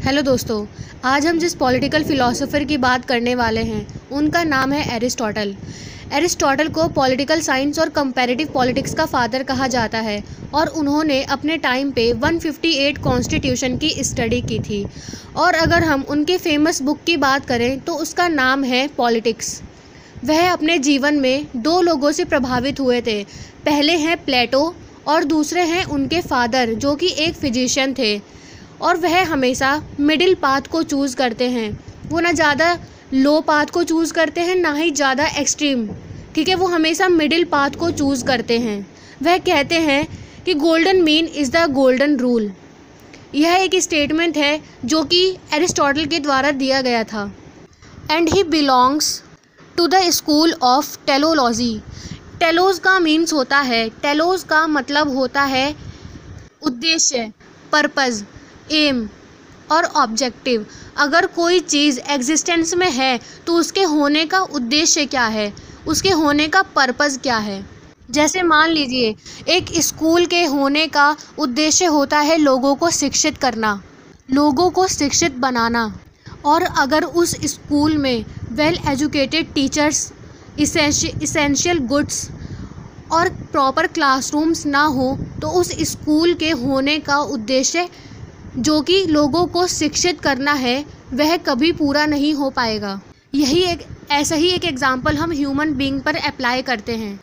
Hello दोस्तों, आज हम जिस पॉलिटिकल फ़िलासफ़र की बात करने वाले हैं उनका नाम है एरिस्टोटल। एरिस्टोटल को पॉलिटिकल साइंस और कंपैरेटिव पॉलिटिक्स का फादर कहा जाता है और उन्होंने अपने टाइम पे 158 कॉन्स्टिट्यूशन की स्टडी की थी। और अगर हम उनके फेमस बुक की बात करें तो उसका नाम है पॉलिटिक्स। वह अपने जीवन में दो लोगों से प्रभावित हुए थे। पहले हैं प्लेटो और दूसरे हैं उनके फादर जो कि एक फिजिशियन थे। और वह हमेशा मिडिल पाथ को चूज़ करते हैं। वो ना ज़्यादा लो पाथ को चूज़ करते हैं ना ही ज़्यादा एक्सट्रीम, ठीक है। वो हमेशा मिडिल पाथ को चूज़ करते हैं। वह कहते हैं कि golden mean is the golden rule. यह एक स्टेटमेंट है जो कि एरिस्टोटल के द्वारा दिया गया था। And he belongs to the school of teleology. Telos का मीन्स होता है, टेलोस का मतलब होता है उद्देश्य, पर्पज़, एम और ऑब्जेक्टिव। अगर कोई चीज़ एग्जिस्टेंस में है तो उसके होने का उद्देश्य क्या है, उसके होने का पर्पज़ क्या है। जैसे मान लीजिए एक स्कूल के होने का उद्देश्य होता है लोगों को शिक्षित करना, लोगों को शिक्षित बनाना। और अगर उस स्कूल में well educated teachers, essential goods और प्रॉपर क्लासरूम्स ना हो तो उस स्कूल के होने का उद्देश्य जो कि लोगों को शिक्षित करना है वह कभी पूरा नहीं हो पाएगा। ऐसा ही एक एग्जाम्पल हम ह्यूमन बीइंग पर अप्लाई करते हैं।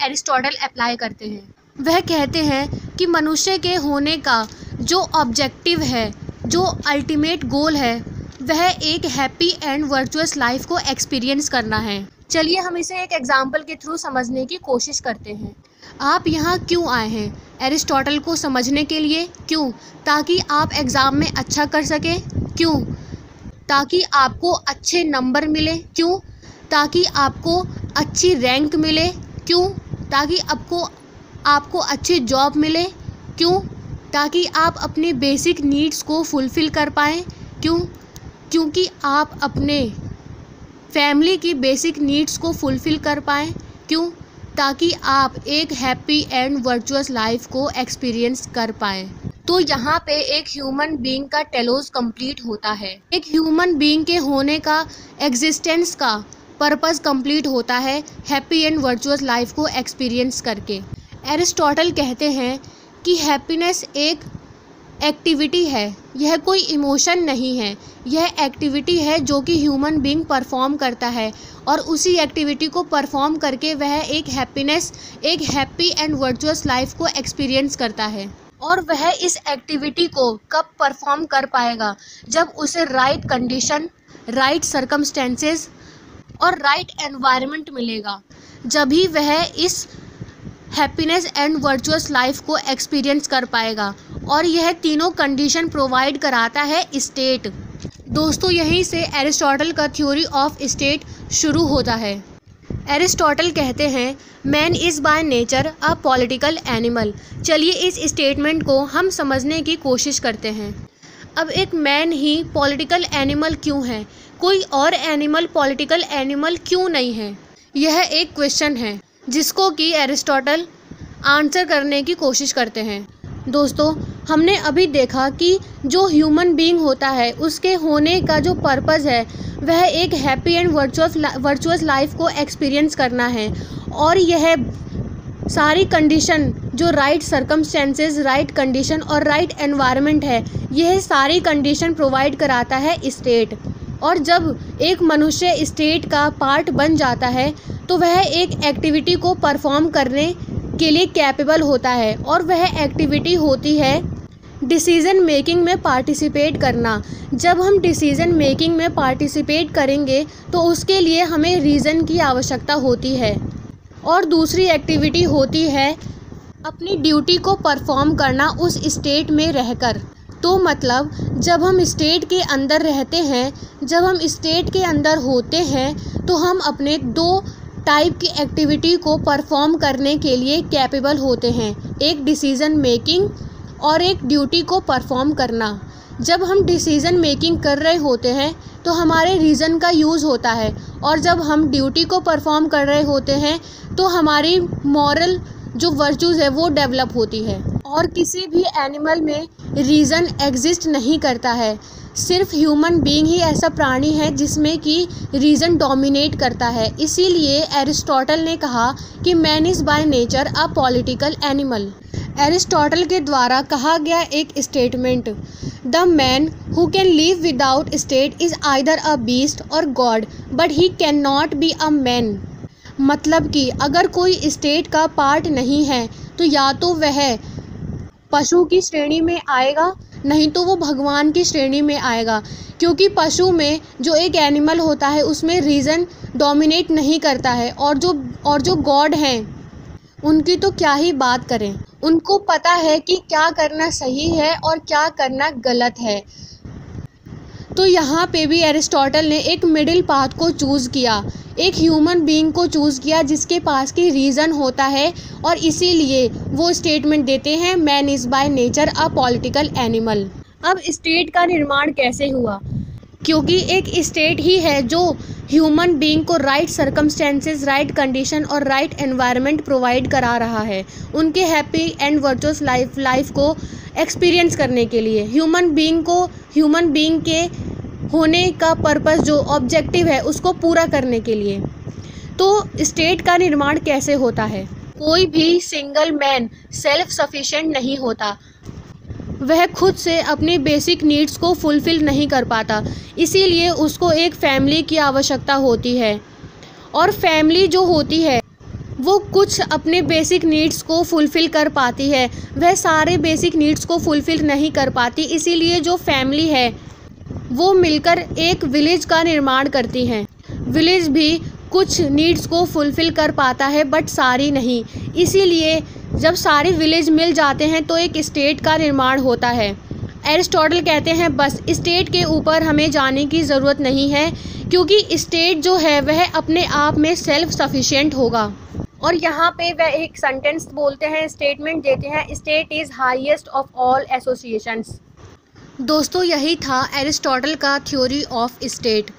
एरिस्टोटल अप्लाई करते हैं। वह कहते हैं कि मनुष्य के होने का जो ऑब्जेक्टिव है, जो अल्टीमेट गोल है, वह एक हैप्पी एंड वर्चुअस लाइफ को एक्सपीरियंस करना है। चलिए हम इसे एक एग्जाम्पल के थ्रू समझने की कोशिश करते हैं। आप यहाँ क्यों आए हैं? एरिस्टोटल को समझने के लिए। क्यों? ताकि आप एग्ज़ाम में अच्छा कर सकें। क्यों? ताकि आपको अच्छे नंबर मिले। क्यों? ताकि आपको अच्छी रैंक मिले। क्यों? ताकि आपको अच्छी जॉब मिले। क्यों? ताकि आप अपने बेसिक नीड्स को फुलफ़िल कर पाएँ। क्यों? क्योंकि आप अपने फैमिली की बेसिक नीड्स को फुलफ़िल कर पाएँ। क्यों? ताकि आप एक हैप्पी एंड वर्चुअस लाइफ को एक्सपीरियंस कर पाएँ। तो यहाँ पे एक ह्यूमन बीइंग का टेलोस कंप्लीट होता है। एक ह्यूमन बीइंग के होने का, एग्जिस्टेंस का पर्पस कंप्लीट होता है हैप्पी एंड वर्चुअस लाइफ को एक्सपीरियंस करके। एरिस्टोटल कहते हैं कि हैप्पीनेस एक एक्टिविटी है, यह कोई इमोशन नहीं है। यह एक्टिविटी है जो कि ह्यूमन बीइंग परफॉर्म करता है और उसी एक्टिविटी को परफॉर्म करके वह एक हैप्पी एंड वर्चुअस लाइफ को एक्सपीरियंस करता है। और वह इस एक्टिविटी को कब परफॉर्म कर पाएगा? जब उसे राइट कंडीशन, राइट सर्कमस्टेंसेस और राइट एनवायरनमेंट मिलेगा। जब ही वह इस हैप्पीनेस एंड वर्चुअस लाइफ को एक्सपीरियंस कर पाएगा। और यह तीनों कंडीशन प्रोवाइड कराता है स्टेट। दोस्तों, यहीं से एरिस्टोटल का थ्योरी ऑफ स्टेट शुरू होता है। एरिस्टोटल कहते हैं man is by nature a political animal. चलिए इस स्टेटमेंट को हम समझने की कोशिश करते हैं। अब एक मैन ही पॉलिटिकल एनिमल क्यों है? कोई और एनिमल पॉलिटिकल एनिमल क्यों नहीं है? यह एक क्वेश्चन है जिसको कि एरिस्टोटल आंसर करने की कोशिश करते हैं। दोस्तों, हमने अभी देखा कि जो ह्यूमन बीइंग होता है उसके होने का जो पर्पज़ है वह एक हैप्पी एंड वर्चुअस लाइफ को एक्सपीरियंस करना है। और यह सारी कंडीशन जो राइट सर्कमस्टेंसेस, राइट कंडीशन और राइट एनवायरनमेंट है, यह सारी कंडीशन प्रोवाइड कराता है स्टेट। और जब एक मनुष्य स्टेट का पार्ट बन जाता है तो वह एक एक्टिविटी को परफॉर्म करने के लिए कैपेबल होता है। और वह एक्टिविटी होती है डिसीज़न मेकिंग में पार्टिसिपेट करना। जब हम डिसीज़न मेकिंग में पार्टिसिपेट करेंगे तो उसके लिए हमें रीज़न की आवश्यकता होती है। और दूसरी एक्टिविटी होती है अपनी ड्यूटी को परफॉर्म करना उस स्टेट में रहकर। तो मतलब जब हम स्टेट के अंदर रहते हैं, जब हम स्टेट के अंदर होते हैं तो हम अपने दो टाइप की एक्टिविटी को परफॉर्म करने के लिए कैपेबल होते हैं। एक डिसीज़न मेकिंग और एक ड्यूटी को परफॉर्म करना। जब हम डिसीज़न मेकिंग कर रहे होते हैं तो हमारे रीज़न का यूज़ होता है। और जब हम ड्यूटी को परफॉर्म कर रहे होते हैं तो हमारी मॉरल जो वर्चूज़ है वो डेवलप होती है। और किसी भी एनिमल में रीज़न एग्जिस्ट नहीं करता है। सिर्फ ह्यूमन बीइंग ही ऐसा प्राणी है जिसमें कि रीज़न डोमिनेट करता है। इसीलिए एरिस्टोटल ने कहा कि man is by nature a political animal. Aristotle के द्वारा कहा गया एक statement, the man who can live without state is either a beast or god but he can not be a man. मतलब कि अगर कोई स्टेट का पार्ट नहीं है तो या तो वह पशु की श्रेणी में आएगा, नहीं तो वो भगवान की श्रेणी में आएगा, क्योंकि पशु में जो एक एनिमल होता है उसमें रीज़न डोमिनेट नहीं करता है। और जो गॉड हैं उनकी तो क्या ही बात करें, उनको पता है कि क्या करना सही है और क्या करना गलत है। तो यहाँ पे भी एरिस्टोटल ने एक मिडिल पाथ को चूज़ किया, एक ह्यूमन बीइंग को चूज़ किया जिसके पास की रीज़न होता है, और इसीलिए वो स्टेटमेंट देते हैं man is by nature a political animal. अब स्टेट का निर्माण कैसे हुआ? क्योंकि एक स्टेट ही है जो ह्यूमन बीइंग को राइट सर्कमस्टेंसेस, राइट कंडीशन और राइट एनवायरनमेंट प्रोवाइड करा रहा है उनके हैप्पी एंड वर्चुअस लाइफ को एक्सपीरियंस करने के लिए। ह्यूमन बीइंग के होने का पर्पस जो ऑब्जेक्टिव है उसको पूरा करने के लिए। तो स्टेट का निर्माण कैसे होता है? कोई भी सिंगल मैन सेल्फ सफिशिएंट नहीं होता, वह खुद से अपनी बेसिक नीड्स को फुलफ़िल नहीं कर पाता, इसीलिए उसको एक फैमिली की आवश्यकता होती है। और फैमिली जो होती है वो कुछ अपने बेसिक नीड्स को फुलफ़िल कर पाती है, वह सारे बेसिक नीड्स को फुलफ़िल नहीं कर पाती, इसीलिए जो फैमिली है वो मिलकर एक विलेज का निर्माण करती हैं। विलेज भी कुछ नीड्स को फुलफ़िल कर पाता है बट सारी नहीं, इसीलिए जब सारे विलेज मिल जाते हैं तो एक स्टेट का निर्माण होता है। एरिस्टोटल कहते हैं बस स्टेट के ऊपर हमें जाने की ज़रूरत नहीं है, क्योंकि स्टेट जो है वह अपने आप में सेल्फ सफिशिएंट होगा। और यहाँ पे वह एक सेंटेंस बोलते हैं, स्टेटमेंट देते हैं, state is highest of all associations. दोस्तों यही था एरिस्टोटल का थ्योरी ऑफ स्टेट।